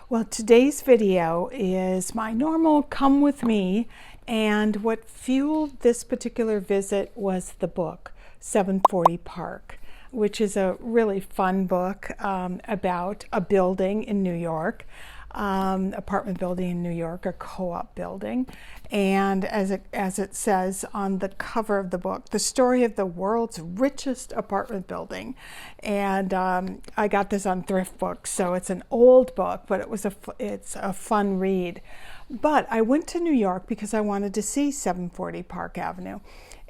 Well, today's video is my normal come with me, and what fueled this particular visit was the book 740 Park, which is a really fun book about a building in New York, apartment building in New York, a co-op building. And as it says on the cover of the book, the story of the world's richest apartment building. And I got this on Thrift Books, so it's an old book, but it's a fun read. But I went to New York because I wanted to see 740 Park Avenue.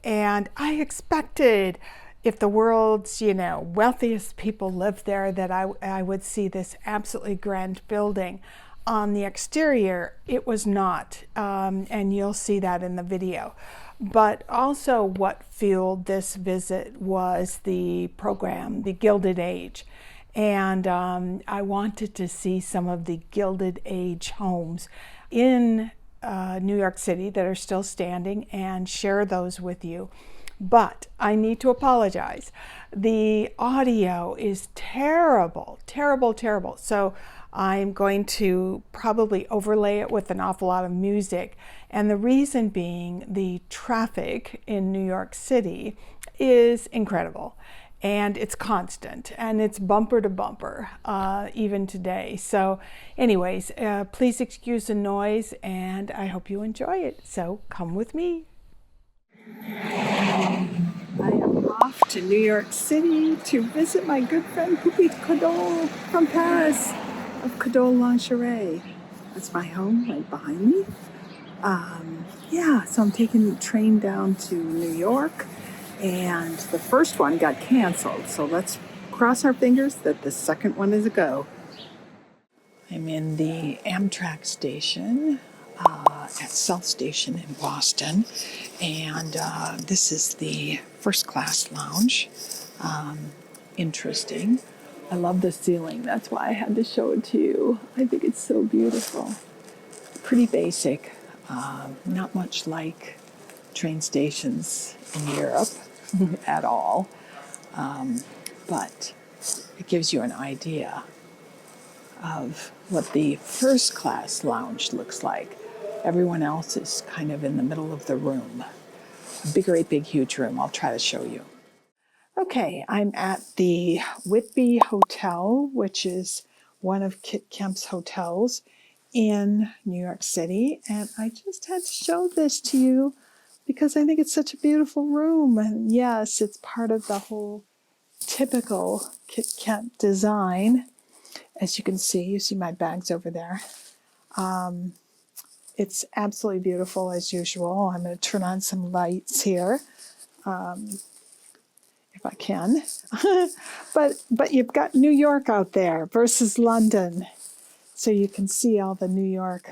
And I expected, if the world's, wealthiest people lived there, that I would see this absolutely grand building. On the exterior, it was not, and you'll see that in the video. But also what fueled this visit was the program, the Gilded Age. And I wanted to see some of the Gilded Age homes in New York City that are still standing and share those with you. But I need to apologize. The audio is terrible, terrible, terrible. So I'm going to probably overlay it with an awful lot of music. And the reason being, the traffic in New York City is incredible. And it's constant, and it's bumper to bumper, even today. So anyways, please excuse the noise, and I hope you enjoy it. So come with me. I am off to New York City to visit my good friend Poupie Cadeau from Paris of Cadeau Lingerie. That's my home right behind me. So I'm taking the train down to New York, and the first one got canceled. So let's cross our fingers that the second one is a go. I'm in the Amtrak station at South Station in Boston, and this is the first class lounge. Interesting. I love the ceiling. That's why I had to show it to you. I think it's so beautiful. Pretty basic. Not much like train stations in Europe at all. But it gives you an idea of what the first class lounge looks like. Everyone else is kind of in the middle of the room. A great big huge room. I'll try to show you. Okay, I'm at the Whitby Hotel, which is one of Kit Kemp's hotels in New York City. And I just had to show this to you because I think it's such a beautiful room. And yes, it's part of the whole typical Kit Kemp design. As you can see, you see my bags over there. It's absolutely beautiful as usual. I'm going to turn on some lights here. If I can. but you've got New York out there versus London. So you can see all the New York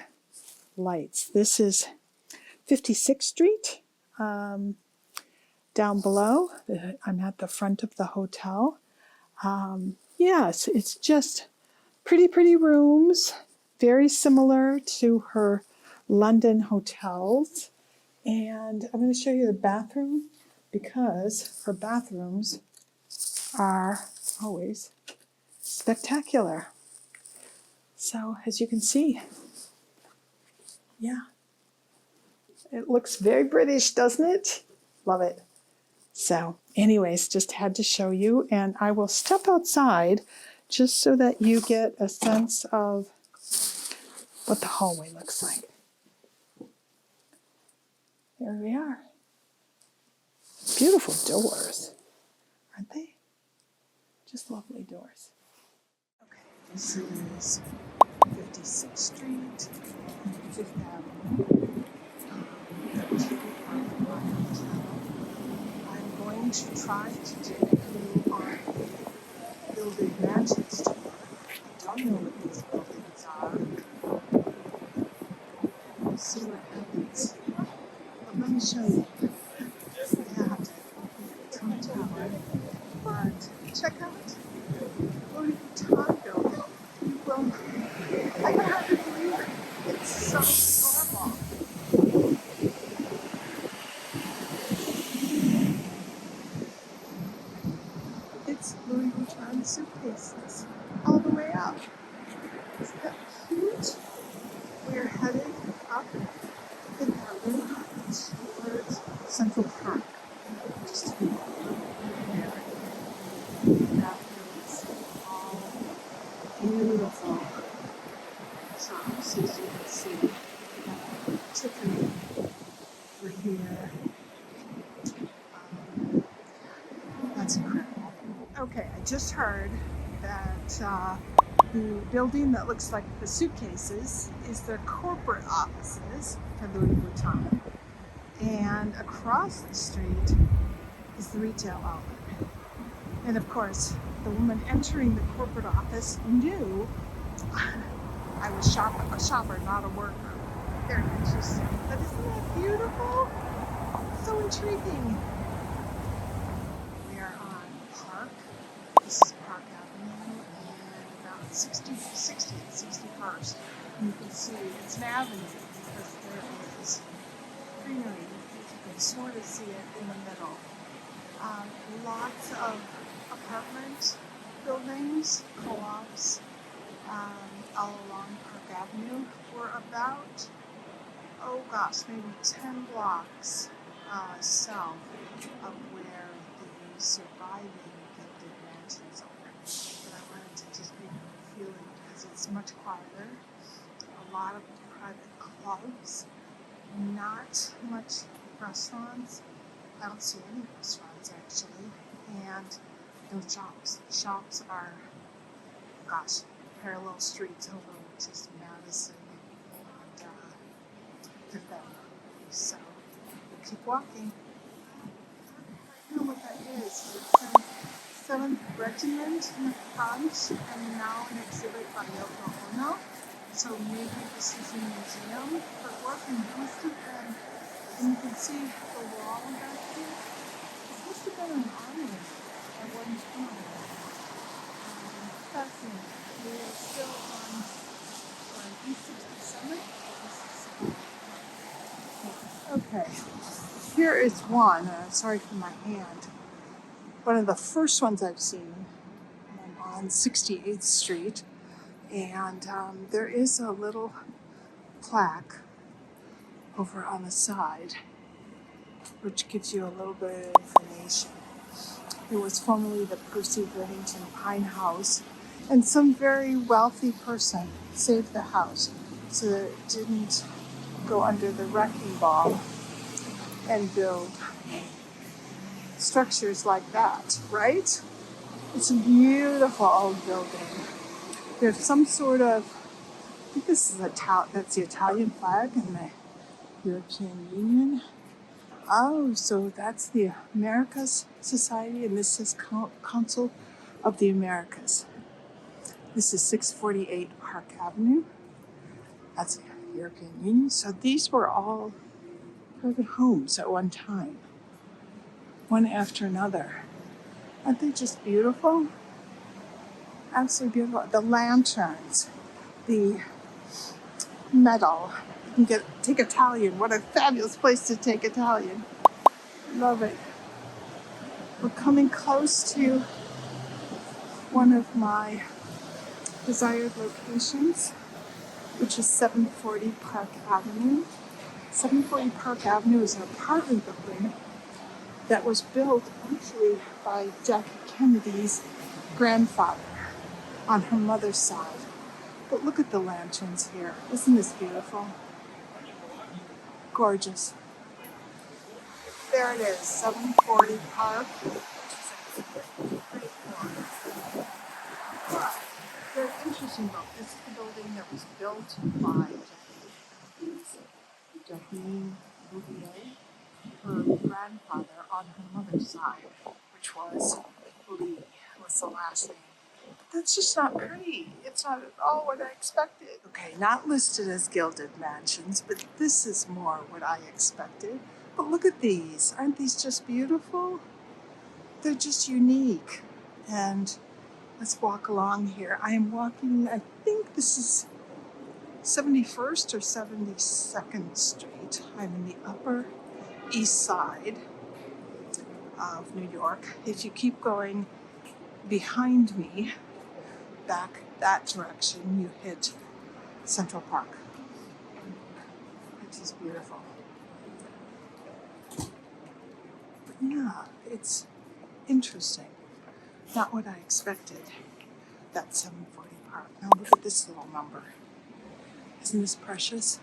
lights. This is 56th Street. Down below, I'm at the front of the hotel. Yes, it's just pretty rooms, very similar to her London hotels. And I'm going to show you the bathroom because her bathrooms are always spectacular. So as you can see, it looks very British, doesn't it? Love it. So anyways, just had to show you, and I will step outside just so that you get a sense of what the hallway looks like. There we are. Beautiful doors, aren't they? Just lovely doors. Okay, this is 56th Street, Fifth Avenue. I'm going to try to take you on a Gilded Mansions tour. I don't know what these buildings are. We'll see what happens. But let me show you. Tower. But check out Whitby Hotel building. Well, I can hardly believe it. It's so normal. It's Louis Vuitton suitcases all the way up. Isn't that cute? We're headed up the mountain towards Central Park. Just to be there. That is all beautiful shops, as you can see. Tiffany over here. That's incredible. Okay, I just heard that the building that looks like the suitcases is their corporate offices for Louis Vuitton. And across the street is the retail outlet. And of course, the woman entering the corporate office knew I was a shopper, not a worker. Very interesting. But isn't that beautiful? So intriguing. We are on Park. This is Park Avenue and about 60th and 61st. And you can see it's an avenue because there is greenery. You can sort of see it in the middle. Lots of apartment buildings, co-ops, all along Park Avenue. We're about, maybe 10 blocks south of where the surviving Gilded Mansions are. But I wanted to just give you a feeling because it's much quieter. A lot of private clubs, not much restaurants. I don't see any restaurants actually, and no shops. Shops are, parallel streets over, which is Madison and Fifth Avenue. So we'll keep walking. I don't know what that is. It's 7th Regiment in the front, and now an exhibit by Yoko Ono. So maybe this is a museum, but what must have been, and you can see the wall back here. This must have been an army at one time. Fascinating. We are still on E67. Okay, here is one. Sorry for my hand. One of the first ones I've seen on 68th Street. And there is a little plaque over on the side, which gives you a little bit of information. It was formerly the Percy Whittington Pine House, and some very wealthy person saved the house so that it didn't go under the wrecking ball and build structures like that, right? It's a beautiful old building. There's some sort of, I think this is that's the Italian flag and the European Union. Oh, so that's the Americas Society, and this is Consulate of the Americas. This is 648 Park Avenue. That's the European Union. So these were all private homes at one time, one after another. Aren't they just beautiful? Absolutely beautiful. The lanterns, the metal. You can take Italian. What a fabulous place to take Italian. Love it. We're coming close to one of my desired locations, which is 740 Park Avenue. 740 Park Avenue is an apartment building that was built actually by Jackie Kennedy's grandfather on her mother's side. But look at the lanterns here. Isn't this beautiful? Gorgeous. There it is, 740 Park. Very interesting book. This is the building that was built by Jacqueline Bouvier, her grandfather on her mother's side, which was Lee, was the last name. That's just not pretty. It's not at all what I expected. Okay, not listed as Gilded Mansions, but this is more what I expected. But look at these. Aren't these just beautiful? They're just unique. And let's walk along here. I am walking, I think this is 71st or 72nd Street. I'm in the Upper East Side of New York. If you keep going behind me, back that direction, you hit Central Park, which is beautiful. But yeah, it's interesting. Not what I expected, that 740 Park. Now look at this little number. Isn't this precious?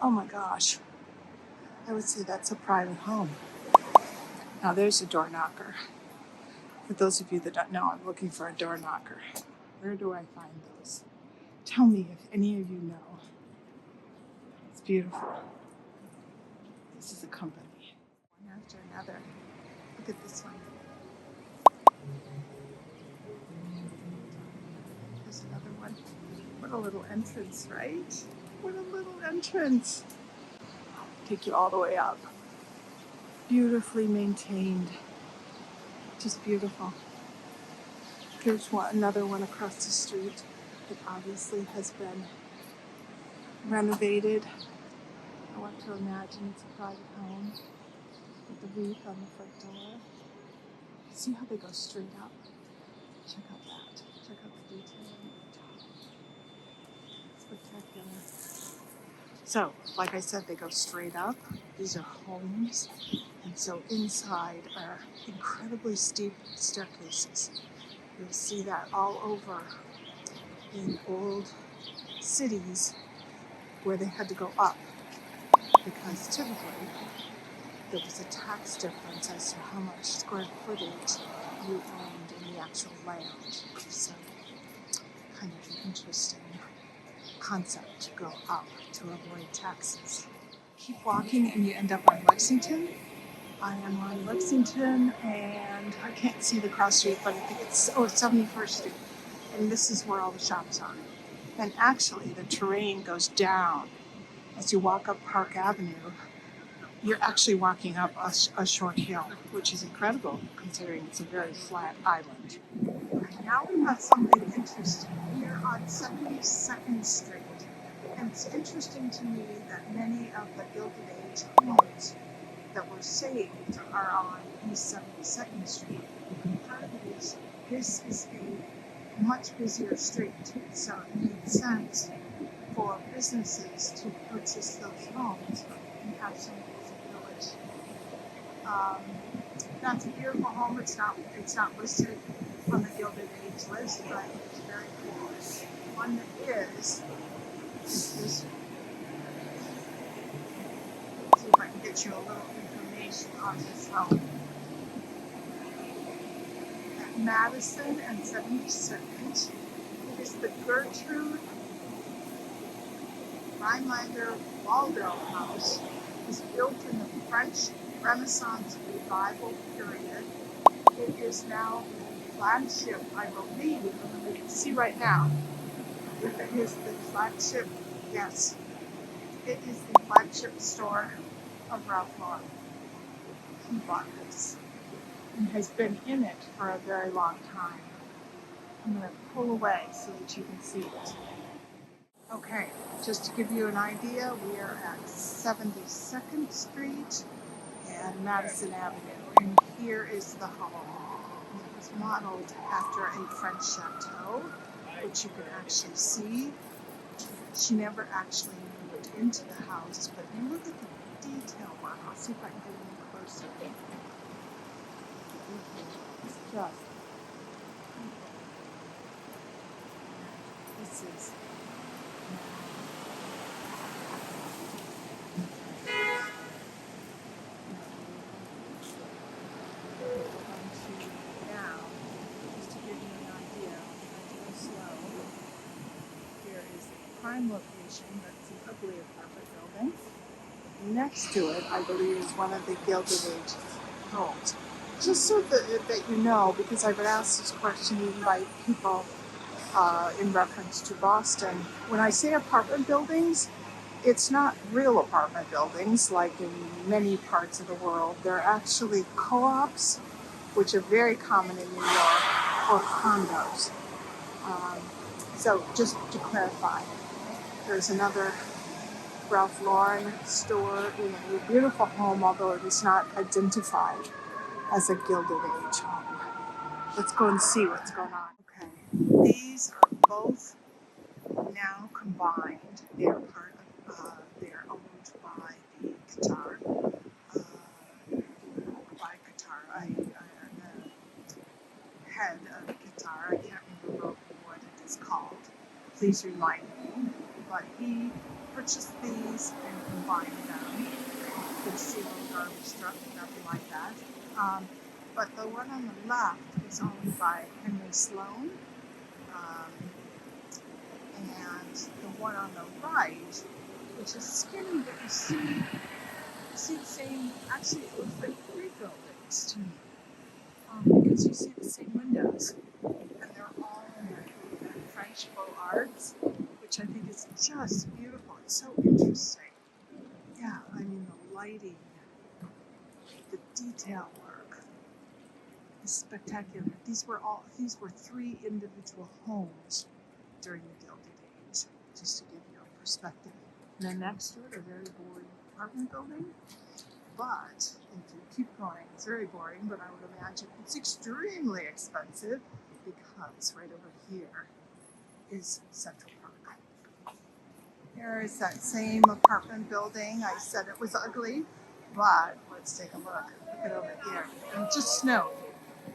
Oh my gosh. I would say that's a private home. Now there's a door knocker. For those of you that don't know, I'm looking for a door knocker. Where do I find those? Tell me if any of you know. It's beautiful. This is a company. One after another. Look at this one. There's another one. What a little entrance, right? What a little entrance. Take you all the way up. Beautifully maintained. Just beautiful. Here's another one across the street that obviously has been renovated. I want to imagine it's a private home with the wreath on the front door. See how they go straight up? Check out that. Check out the detail on the top. Spectacular. So, like I said, they go straight up. These are homes. And so inside are incredibly steep staircases. You'll see that all over in old cities where they had to go up because typically there was a tax difference as to how much square footage you owned in the actual land. So kind of an interesting concept to go up to avoid taxes. Keep walking and you end up on Lexington. I am on Lexington and I can't see the cross street, but I think it's 71st Street. And this is where all the shops are. And actually the terrain goes down. As you walk up Park Avenue, you're actually walking up a short hill, which is incredible considering it's a very flat island. Now we have something interesting. We are on 72nd Street. And it's interesting to me that many of the Gilded Age homes that were saved are on East 72nd Street. Part of it is this is a much busier street, so it made sense for businesses to purchase those homes and have some village. That's a beautiful home. It's not listed on the Gilded Age list, but it's very cool. One that is this. See if I can get you a little information on this home. At Madison and 72nd, it is the Gertrude Rhinelander Waldo House. It was built in the French Renaissance Revival period. It is now the flagship, I believe, you can see right now. It is the flagship, yes. It is the flagship store of Ralph Lauren. He bought this and has been in it for a very long time. I'm going to pull away so that you can see it. Okay, just to give you an idea, we are at 72nd Street and Madison Avenue, and here is the home. It was modeled after a French chateau, which you can actually see. She never actually moved into the house, but you look at the detail work. I'll see if I can get a little closer. It's just, this is now, just to give you an idea, go slow. Here is the prime location, that's an ugly apartment building. Next to it, I believe, is one of the Gilded Age homes. Just so that you know, because I've been asked this question even by people in reference to Boston. When I say apartment buildings, it's not real apartment buildings like in many parts of the world. They're actually co-ops, which are very common in New York, or condos. So just to clarify, there's another Ralph Lauren store in a beautiful home, although it is not identified as a Gilded Age home. Let's go and see what's going on. Okay, these are both now combined. They are part of, they are owned by the Qatar, the head of Qatar. I can't remember what it is called. Please remind me. But he purchased these and combined them. You can see a little garbage truck, nothing like that. But the one on the left is owned by Henry Sloan. And the one on the right, which is skinny, but you see the same, actually it looks like three buildings to me. Because you see the same windows. And they're all in French faux arts, which I think is just beautiful. It's so interesting. Yeah, I mean the lighting, the detail work is spectacular. These were three individual homes during the Gilded Age, just to give you a perspective. And then next to it, a very boring apartment building. But if you keep going, it's very boring, but I would imagine it's extremely expensive because right over here is Central Park. Here is that same apartment building. I said it was ugly, but let's take a look. Look at over here. And it just snowed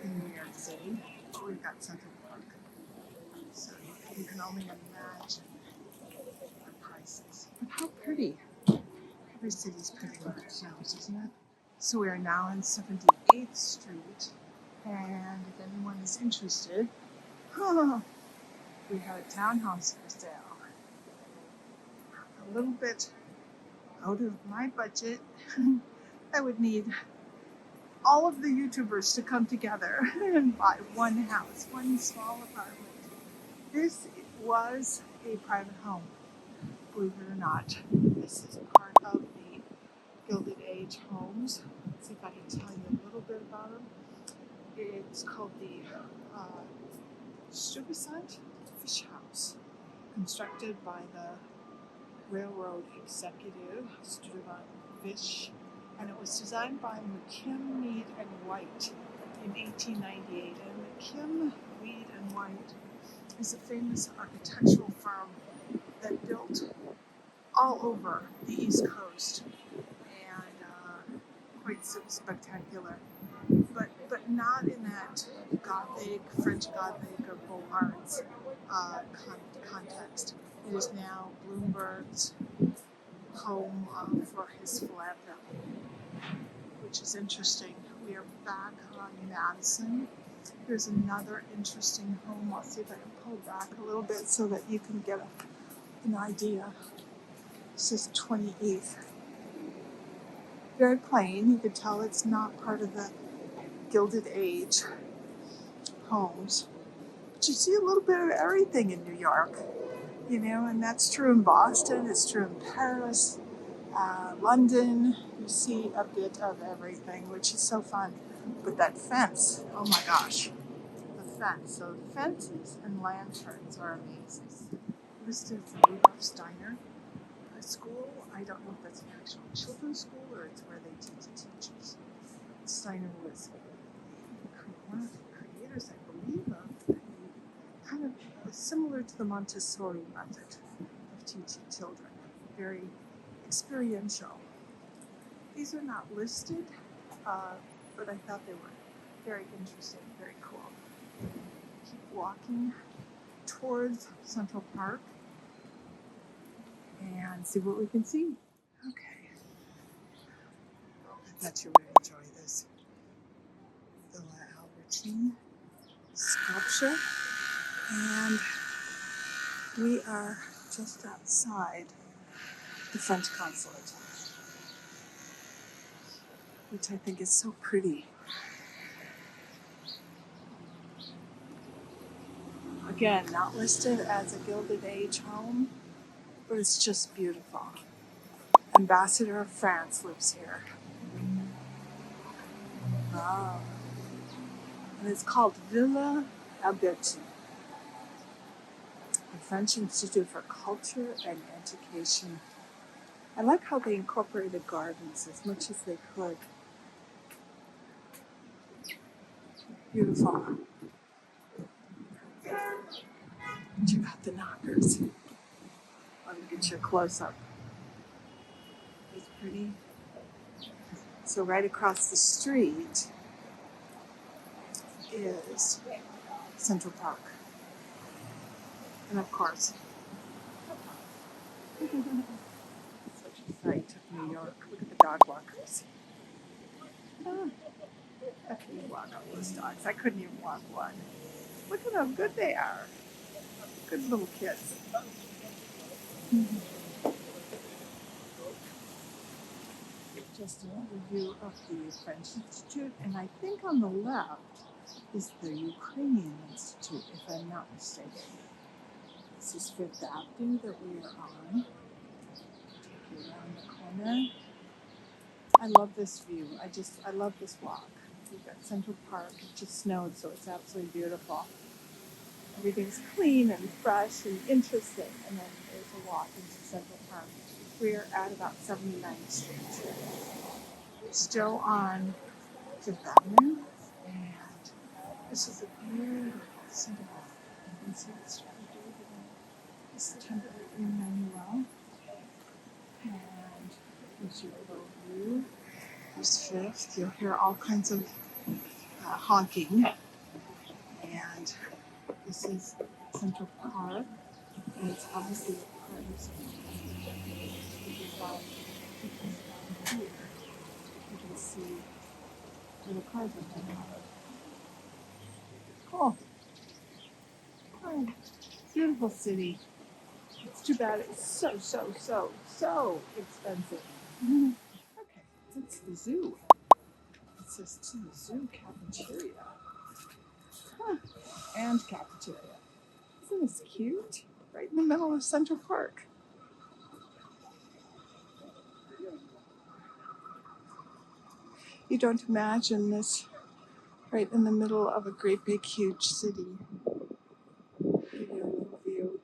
in New York City, but we've got Central Park. So you can only imagine the prices. But how pretty. Every city's pretty much now, isn't it? So we are now on 78th Street, and if anyone is interested, we have a townhouse for sale. A little bit out of my budget. I would need all of the YouTubers to come together and buy one house, one small apartment. This was a private home, believe it or not. This is part of the Gilded Age homes. Let's see if I can tell you a little bit about them. It's called the Stuyvesant Fish House, constructed by the railroad executive Stuyvesant Fish, and it was designed by McKim, Mead and White in 1898. And McKim, Mead and White is a famous architectural firm that built all over the East Coast, and quite spectacular, but not in that Gothic, French Gothic or Beaux Arts context. It is now Bloomberg's home for his philanthropy, which is interesting. We are back on Madison. Here's another interesting home. I'll see if I can pull back a little bit so that you can get an idea. This is 28th. Very plain. You can tell it's not part of the Gilded Age homes. But you see a little bit of everything in New York, you know, and that's true in Boston, it's true in Paris, London. You see a bit of everything, which is so fun. But that fence, oh my gosh, the fence. So fences and lanterns are amazing. Listed for Rudolf Steiner School. I don't know if that's an actual children's school or it's where they teach the teachers. Steiner was one of the creators, I believe, of kind of similar to the Montessori method of teaching children. Very experiential. These are not listed, but I thought they were very interesting, very cool. Keep walking towards Central Park and see what we can see. Okay. I thought you would enjoy this. Villa Albertine sculpture. And we are just outside the French Consulate, which I think is so pretty. Again, not listed as a Gilded Age home, but it's just beautiful. Ambassador of France lives here. Wow. And it's called Villa Albertine, the French Institute for Culture and Education. I like how they incorporated gardens as much as they could. Beautiful. Check out the knockers. Let me get you a close-up. It's pretty. So right across the street is Central Park. And of course, such a sight of New York. Look at the dog walkers. How can you walk on those dogs? I couldn't even walk one. Look at how good they are. Good little kids. Just another view of the French Institute, and I think on the left is the Ukrainian Institute, if I'm not mistaken. This is Fifth Avenue that we are on. Around the corner. I love this view. I love this walk. We've got Central Park. It just snowed, so it's absolutely beautiful. Everything's clean and fresh and interesting. And then there's a walk into Central Park. We're at about 79th Street. We're still on Fifth Avenue, and this is a beautiful cinema. You can see it's this temporary Emmanuel. And here's your little view. There's Fifth. You'll hear all kinds of honking. And this is Central Park. And it's obviously a part of something. Here, you can see where the cars are coming out. Cool. Oh, beautiful city. It's too bad it's so expensive. Okay, it's the zoo. It says to the zoo cafeteria. And cafeteria. Isn't this cute? Right in the middle of Central Park. You don't imagine this right in the middle of a great big huge city. Give you a little view.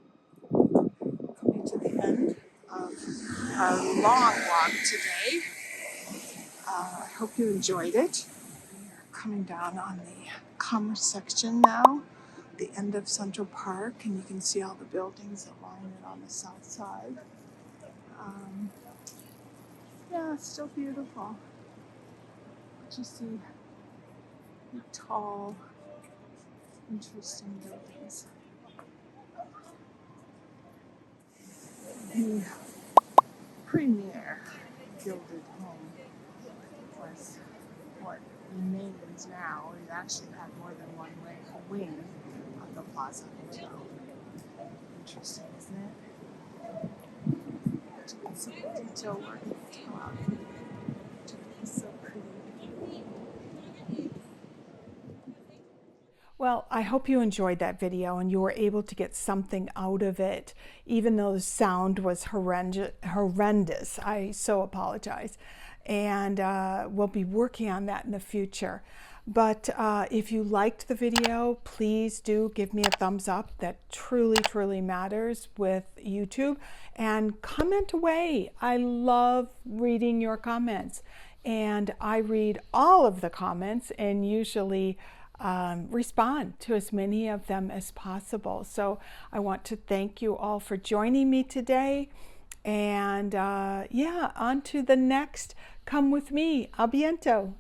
Coming to the end of our long walk today. I hope you enjoyed it. We're coming down on the commerce section now, the end of Central Park, and you can see all the buildings that line it on the south side. Yeah, it's still beautiful. You see the tall, interesting buildings. The premier gilded home was what remains now. It actually had more than one wing of the Plaza Hotel. Interesting, isn't it? You can see the detail work in the top. It's so pretty. Well, I hope you enjoyed that video and you were able to get something out of it, even though the sound was horrendous. I so apologize. And we'll be working on that in the future. But if you liked the video, please do give me a thumbs up. That truly matters with YouTube. And comment away. I love reading your comments. And I read all of the comments and usually respond to as many of them as possible. So I want to thank you all for joining me today. And yeah, on to the next. Come with me. A biento.